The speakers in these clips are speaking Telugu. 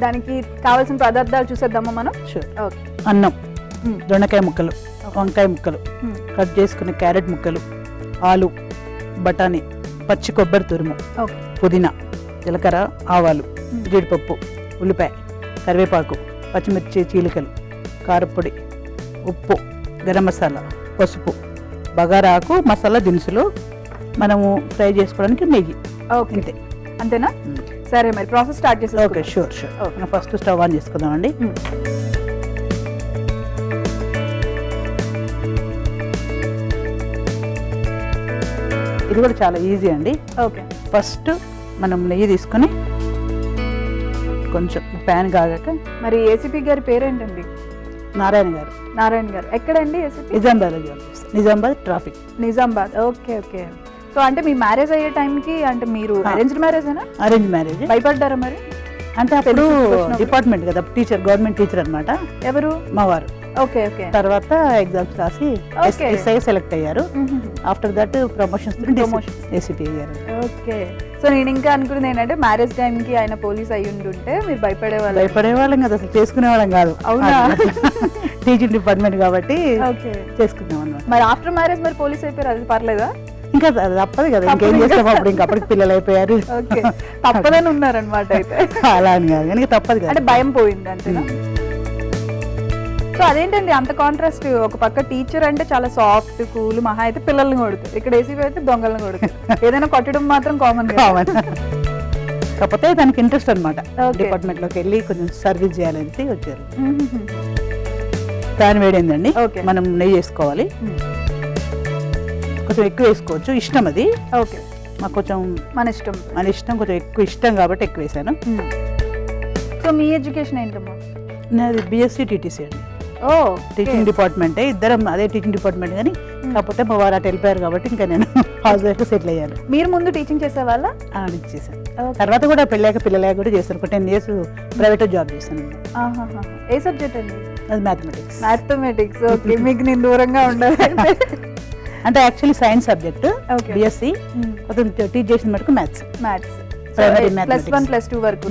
దానికి కావాల్సిన పదార్థాలు చూసేద్దామా మనం? షూర్. ఓకే. అన్నం, దొండకాయ ముక్కలు, వంకాయ ముక్కలు, కట్ చేసుకునే క్యారెట్ ముక్కలు, ఆలు, బఠానీ, పచ్చి కొబ్బరి తురుము, పుదీనా, జీలకర్ర, ఆవాలు, జీడిపప్పు, ఉల్లిపాయ, కరివేపాకు, పచ్చిమిర్చి చీలికలు, కారపొడి, ఉప్పు, గరం మసాలా, పసుపు, బగారాకు, మసాలా దినుసులు, మనము ఫ్రై చేసుకోవడానికి నెయ్యి. ఓకే, అంతేనా? సరే, మరి ప్రాసెస్ స్టార్ట్ చేసి. Okay, sure sure. మనం ఫస్ట్ స్టవ్ ఆన్ చేసుకుందామండి. ఇది కూడా చాలా ఈజీ అండి. ఓకే. ఫస్ట్ మనం నెయ్యి తీసుకొని కొంచెం ప్యాన్ కాగాక. మరి ఏసీపీ గారి పేరేంటండి? నారాయణ గారు. నారాయణ గారు ఎక్కడండి? ACP Nizamabad traffic. Nizamabad. Okay okay. So అంటే మీ మ్యారేజ్ అయ్యే టైంకి, అంటే మీరు అరేంజ్డ్ మ్యారేజేనా? Arrange marriage. భయపడ్డారా మరి? అంటే అప్పుడు డిపార్ట్మెంట్ కదా, టీచర్, గవర్నమెంట్ టీచర్ అనమాట. ఎవరు? మా వారు. Okay okay. తర్వాత ఎగ్జామ్స్ రాసి ఎస్ఐ సెలెక్ట్ అయ్యారు. ఆఫ్టర్ దట్ ప్రమోషన్స్ ఏసీపీ అయ్యారు. ఓకే. సో నేను ఇంకా అనుకున్నది ఏంటంటే మ్యారేజ్ టైంకి ఆయన పోలీస్ అయ్యి ఉంటుంటే మీరు భయపడేవాళ్ళం కదా, అసలు చేసుకునేవాళ్ళం కాదు. అవునా? టీచింగ్ డిపార్ట్మెంట్ కాబట్టి చేసుకున్నాం అన్నమాట. మరి ఆఫ్టర్ మ్యారేజ్ మరి పోలీస్ అయిపోయారు, అది పర్లేదా? ఇంకా తప్పదు కదా, ఇంకేం చేస్తాం అప్పుడు, ఇంకా అప్పటికి పిల్లలు అయిపోయారు. తప్పదని ఉన్నారనమాట అయితే. అలా అని కాదు కానీ తప్పదు కదా, అంటే భయం పోయింది అంతేనా? సో అదేంటండి అంత కాంట్రాస్ట్? ఒక పక్క టీచర్ అంటే చాలా సాఫ్ట్ కూల్, మహా అయితే పిల్లల్ని కొడుతారు, ఇక్కడ ఏసీపీ అయితే దొంగలను కొడుతారు. ఏదైనా కొట్టడం మాత్రం కామన్. కాకపోతే దానికి ఇంట్రెస్ట్ అనమాట, డిపార్ట్మెంట్ లోకి వెళ్ళి కొంచెం సర్వీస్ చేయాలనేసి వచ్చారు. ప్యాన్ వేడైందండి, మనం నెయ్యి వేసుకోవాలి. కొంచెం ఎక్కువ వేసుకోవచ్చు, ఇష్టం అది. ఓకే. మాకు కొంచెం మన ఇష్టం, కొంచెం ఎక్కువ ఇష్టం కాబట్టి ఎక్కువ వేసాను. సో మీ ఎడ్యుకేషన్ ఏంటమ్మా? నాది బిఎస్సి టీటీసీ అండి. టీచింగ్ డిపార్ట్మెంటే, ఇద్దరం అదే టీచింగ్ డిపార్ట్మెంట్. కానీ కాకపోతే మా వారు అటు వెళ్ళిపోయారు కాబట్టి ఇంకా నేను హౌస్ వైఫ్ సెటిల్ అయ్యాను. మీరు ముందు టీచింగ్ చేసేవాళ్ళ? చేశాను. తర్వాత కూడా పెళ్ళాక పిల్లలాక కూడా చేశాను. ఒక 10 years ప్రైవేట్ జాబ్ చేశాను. ఏ సబ్జెక్ట్ అండి? అది మ్యాథమెటిక్స్. మ్యాథమెటిక్స్. ఓకే. మీకు నేను దూరంగా ఉండాలి అంటే యాక్చువల్లీ సైన్స్ సబ్జెక్ట్ బిఎస్సి, కొంచెం టీచ్ చేసిన మటుకు మ్యాథ్స్. +1 +2 వరకు?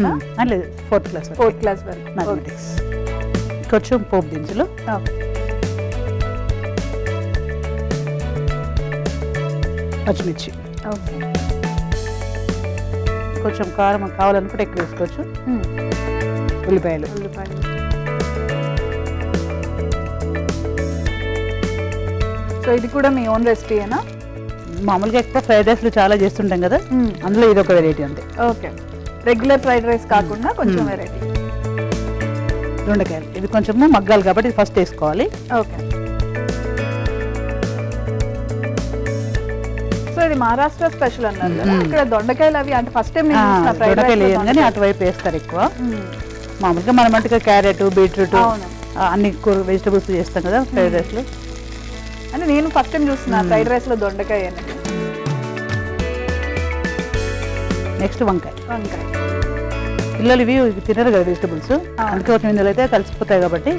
లేదు, 4th క్లాస్ వరకు మ్యాథమెటిక్స్. కొంచెం పోపు దినుసులు, పచ్చిమిర్చి, కొంచెం కారం కావాలనుకుంటే ఎక్కువ వేసుకోవచ్చు, ఉల్లిపాయలు. సో ఇది కూడా మీ ఓన్ రెసిపీయేనా? మామూలుగా ఎక్కువ ఫ్రైడ్ రైస్లు చాలా చేస్తుంటాం కదా, అందులో ఇది ఒక వెరైటీ అంతే. ఓకే. రెగ్యులర్ ఫ్రైడ్ రైస్ కాకుండా కొంచెం వెరైటీ. దొండకాయలు ఇది కొంచెము మగ్గాలి కాబట్టి ఇది ఫస్ట్ వేసుకోవాలి. ఓకే. సో ఇది మహారాష్ట్ర స్పెషల్ అన్నారు కదా, ఇక్కడ దొండకాయలు అవి అంటే ఫస్ట్ టైం దొండకాయలు వేయను కానీ అటువైపు వేస్తారు ఎక్కువ. మామూలుగా మనం అంటే క్యారెట్, బీట్రూట్ అన్ని వెజిటబుల్స్ చేస్తాం కదా ఫ్రైడ్ రైస్ లో. అంటే నేను ఫస్ట్ టైం చూస్తున్నా ఫ్రైడ్ రైస్ లో దొండకాయ అనేది. నెక్స్ట్ వంకాయ. పిల్లలు ఇవి తినరు కదా వెజిటబుల్స్, అందుకే కొంచెం ఇందులో అయితే కలిసిపోతాయి కాబట్టి.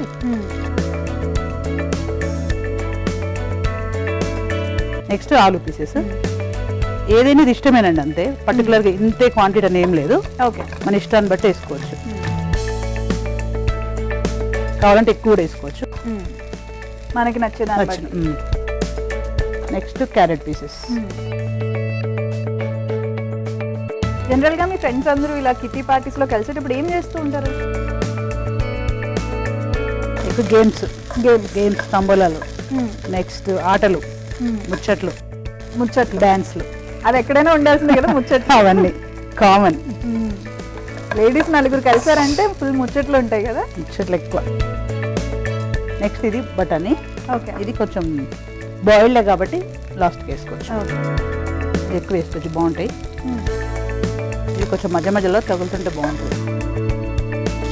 నెక్స్ట్ ఆలు పీసెస్. ఏదైనా ఇది ఇష్టమేనండి, అంతే. పర్టికులర్గా ఇంతే క్వాంటిటీ అని ఏం లేదు, మన ఇష్టాన్ని బట్టి వేసుకోవచ్చు. కావాలంటే ఎక్కువ కూడా వేసుకోవచ్చు, మనకి నచ్చేదాన్ని. Next carrot pieces. జనరల్ గా మీ ఫ్రెండ్స్ అందరూ ఇలా కిటీ పార్టీస్ లో కలిసేటప్పుడు ఏం చేస్తూ ఉంటారు? ఎక్కువ గేమ్స్, తంబోలాలు, నెక్స్ట్ ఆటలు, ముచ్చట్లు, డాన్స్లు. అది ఎక్కడైనా ఉండాల్సింది కదా ముచ్చట్లు. అవన్నీ కామన్. లేడీస్ నలుగురు కలిసారంటే ఫుల్ ముచ్చట్లు ఉంటాయి కదా. ముచ్చట్లు ఎక్కువ. నెక్స్ట్ ఇది బఠానీ. ఇది కొంచెం బాయిల్డ్ కాబట్టి లాస్ట్కి వేసుకోవచ్చు, ఎక్కువ వేసుకోవచ్చు, బాగుంటాయి. ఇది కొంచెం మధ్య మధ్యలో తగులుతుంటే బాగుంటుంది.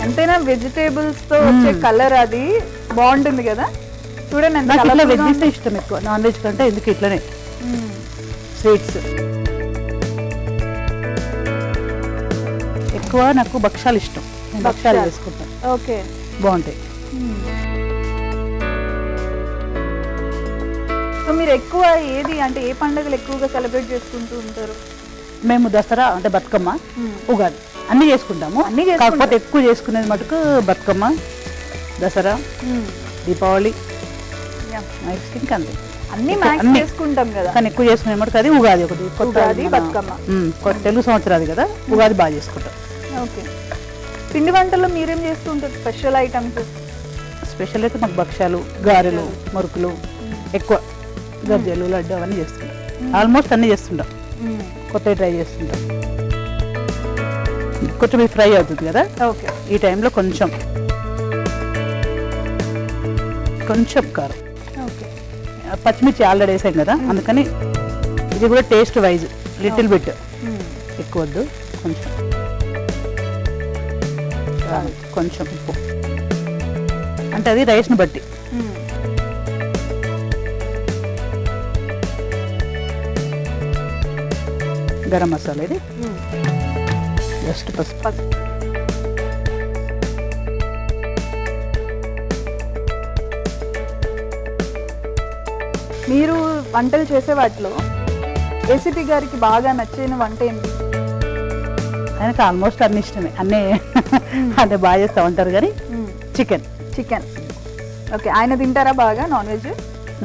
ఎంతైనా వెజిటేబుల్స్ తో వచ్చే కలర్ అది బాగుంటుంది కదా. చూడండి, నాకు వెజ్ ఇష్టం ఎక్కువ, నాన్ వెజ్ కంటే ఎందుకు ఇట్లనే. స్వీట్స్ ఎక్కువ నాకు భక్షాలు ఇష్టం, భక్షాలు వేసుకుంటాను. ఓకే, బాగుంటాయి. సో మీరు ఎక్కువ ఏది అంటే ఏ పండుగలు ఎక్కువగా సెలబ్రేట్ చేసుకుంటూ ఉంటారు? మేము దసరా అంటే బతుకమ్మ, ఉగాది. అన్ని చేసుకుంటాము. అన్ని చేసుకుంటారు. కాకపోతే ఎక్కువ చేసుకునేది మటుకు బతుకమ్మ, దసరా, దీపావళి, నెక్స్ట్ ఇంకా అంతే. అన్ని మ్యాక్స్ చేసుకుంటాం కదా, కానీ ఎక్కువ చేసుకునే మటుకు అది ఉగాది ఒకటి, ఉగాది, బతుకమ్మ. కొత్త తెలుగు సంవత్సరాది కదా, ఉగాది బాగా చేసుకుంటాం. ఓకే. పిండి వంటల్లో మీరేం చేస్తుంటారు స్పెషల్ ఐటమ్స్? స్పెషల్ అయితే మాకు భక్ష్యాలు, గారెలు, మురుకులు ఎక్కువ, గజ్జలు, లడ్డు అవన్నీ చేస్తుంటాం. ఆల్మోస్ట్ అన్నీ చేస్తుంటాం. కొత్తవి ట్రై చేస్తుంటాం. కొంచెం ఇది ఫ్రై అవుతుంది కదా, ఓకే. ఈ టైంలో కొంచెం కారం, ఓకే. పచ్చిమిర్చి ఆల్రెడీ వేసాం కదా, అందుకని ఇది కూడా టేస్ట్ వైజ్ లిటిల్ బిట్, ఎక్కువ వద్దు, కొంచెం కొంచెం ఉప్పు, అంటే అది రైస్ని బట్టి. గరం మసాలా ఇది, జస్ట్ పసుపు. మీరు వంటలు చేసే వాటిలో ఏసీపీ గారికి బాగా నచ్చిన వంట ఏంటి? ఆయనకు ఆల్మోస్ట్ అన్ని ఇష్టమే, అన్నీ అంటే బాగా చేస్తూ ఉంటారు. కానీ చికెన్ ఓకే. ఆయన తింటారా బాగా నాన్ వెజ్?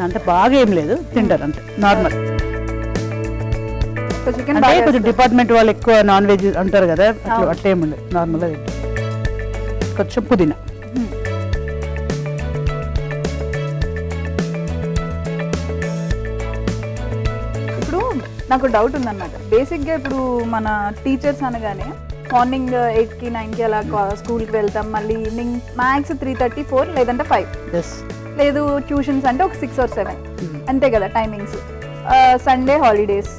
అంటే బాగా ఏం లేదు, తింటారు అంటే నార్మల్. చికెన్ అంటే కొంచెం డిపార్ట్మెంట్ వాళ్ళు ఎక్కువ నాన్ వెజ్ అంటారు కదా, అట్లా ఏమి ఉండదు, నార్మల్గా తింటారు. కొంచెం పుదీనా, ఇప్పుడు నాకు డౌట్ ఉందన్నమాట. బేసిక్గా ఇప్పుడు మన టీచర్స్ అనగానే మార్నింగ్ 8కి 9కి అలా స్కూల్కి వెళ్తాం, మళ్ళీ ఈవినింగ్ మ్యాక్స్ 3:30, 4 లేదంటే 5, లేదు ట్యూషన్స్ అంటే ఒక 6 or 7, అంతే కదా టైమింగ్స్. సండే హాలిడేస్,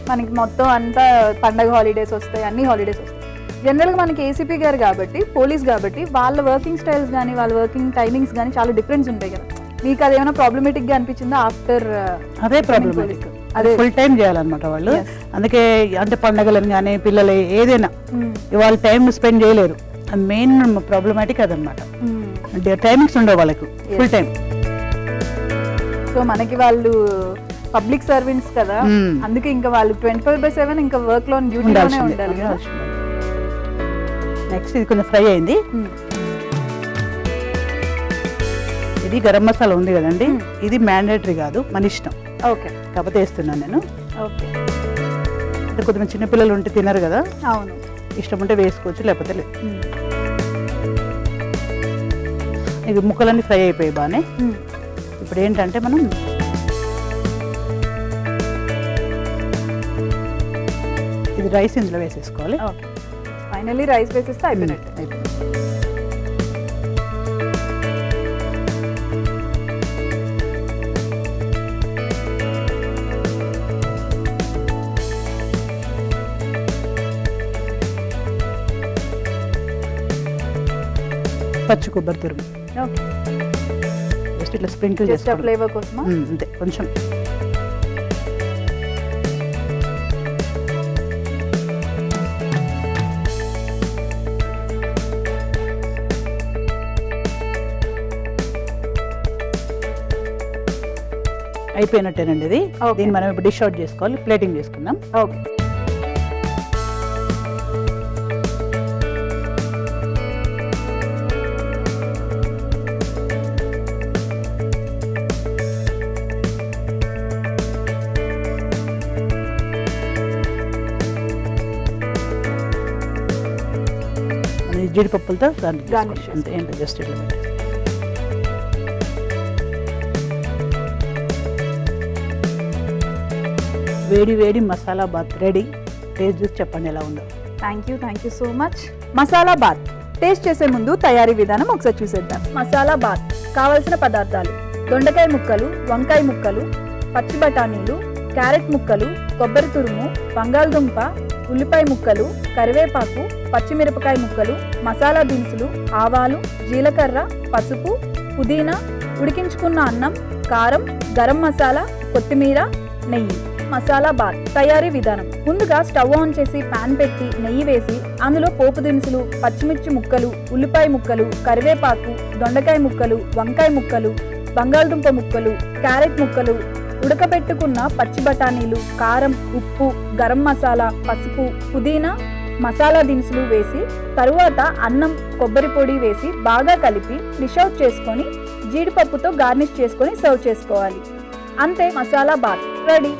మనకి మొత్తం అంతా పండగ హాలిడేస్ వస్తాయి, అన్ని హాలిడేస్ వస్తాయి. జనరల్గా మనకి ఏసీపీ గారు కాబట్టి, పోలీస్ కాబట్టి, వాళ్ళ వర్కింగ్ స్టైల్స్ కానీ వాళ్ళ వర్కింగ్ టైమింగ్స్ కానీ చాలా డిఫరెన్స్ ఉంటాయి కదా. మీకు అదేమైనా ప్రాబ్లమేటిక్గా అనిపించిందా ఆఫ్టర్? అదే ప్రాబ్లమేటిక్, అదే ఫుల్ టైం చేయాలన్నమాట వాళ్ళు. అందుకే అంటే పండగలను కానీ పిల్లలు ఏదైనా వాళ్ళ టైం స్పెండ్ చేయలేరు, అది మెయిన్ ప్రాబ్లమాటిక్ అదనమాట. టైమింగ్స్ ఉండవు వాళ్ళకు, ఫుల్ టైం. సో మనకి వాళ్ళు పబ్లిక్ సర్వెంట్స్ కదా, అందుకే ఇంకా వాళ్ళు 24/7 ఇంకా వర్క్ లో డ్యూటీలోనే ఉండాలి కదా. నెక్స్ట్ ఇది కొంచెం ఫ్రై అయింది. ఇది గరం మసాలా ఉంది కదండి, ఇది మ్యాండేటరీ కాదు, మన ఇష్టం. ఓకే. కాకపోతే వేస్తున్నాను నేను. ఓకే. అంటే కొంచెం చిన్నపిల్లలు ఉంటే తినరు కదా, అవును, ఇష్టం ఉంటే వేసుకోవచ్చు, లేకపోతే లేదు. ఇది ముక్కలన్నీ ఫ్రై అయిపోయాయి బాగానే. ఇప్పుడు ఏంటంటే మనం ఇది రైస్ ఇందులో వేసేసుకోవాలి. ఓకే. ఫైనల్లీ రైస్ వేసేస్తే అయిపోయినట్టు. పచ్చి కొబ్బరి తురుము జస్ట్ ఇట్లా స్ప్రింకిల్ చేసుకోవాలి, ఫ్లేవర్ కోసం. అంతే. కొంచెం అయిపోయినట్టేనండి ఇది. దీన్ని మనం ఇప్పుడు డిష్ అవుట్ చేసుకోవాలి, ప్లేటింగ్ చేసుకుందాం. ఓకే. జీడిపప్పులతో గార్నిష్ అంతే, ఏంటో జస్ట్ ఇట్లా పెట్టేసి. వేడి వేడి మసాలా బాత్ రెడీ. టేస్ట్ చూసి చెప్పండి ఎలా ఉందో. Thank you so much. Masala bath taste చేసే ముందు తయారీ విధానం ఒకసారి చూసేద్దాం. మసాలా బాత్ కావలసిన పదార్థాలు: దొండకాయ ముక్కలు, వంకాయ ముక్కలు, పచ్చి బఠానీలు, క్యారెట్ ముక్కలు, కొబ్బరి తురుము, బంగాళదుంప, ఉల్లిపాయ ముక్కలు, కరివేపాకు, పచ్చిమిరపకాయ ముక్కలు, మసాలా దినుసులు, ఆవాలు, జీలకర్ర, పసుపు, పుదీనా, ఉడికించుకున్న అన్నం, కారం, గరం మసాలా, కొత్తిమీర, నెయ్యి. మసాలా బాత్ తయారీ విధానం: ముందుగా స్టవ్ ఆన్ చేసి పాన్ పెట్టి నెయ్యి వేసి అందులో పోపు దినుసులు, పచ్చిమిర్చి ముక్కలు, ఉల్లిపాయ ముక్కలు, కరివేపాకు, దొండకాయ ముక్కలు, వంకాయ ముక్కలు, బంగాళదుంప ముక్కలు, క్యారెట్ ముక్కలు, ఉడకబెట్టుకున్న పచ్చి బఠానీలు, కారం, ఉప్పు, గరం మసాలా, పసుపు, పుదీనా, మసాలా దినుసులు వేసి తరువాత అన్నం, కొబ్బరి పొడి వేసి బాగా కలిపి డిష్ అవుట్ చేసుకొని జీడిపప్పుతో గార్నిష్ చేసుకొని సర్వ్ చేసుకోవాలి. అంతే, మసాలా బాత్ రెడీ.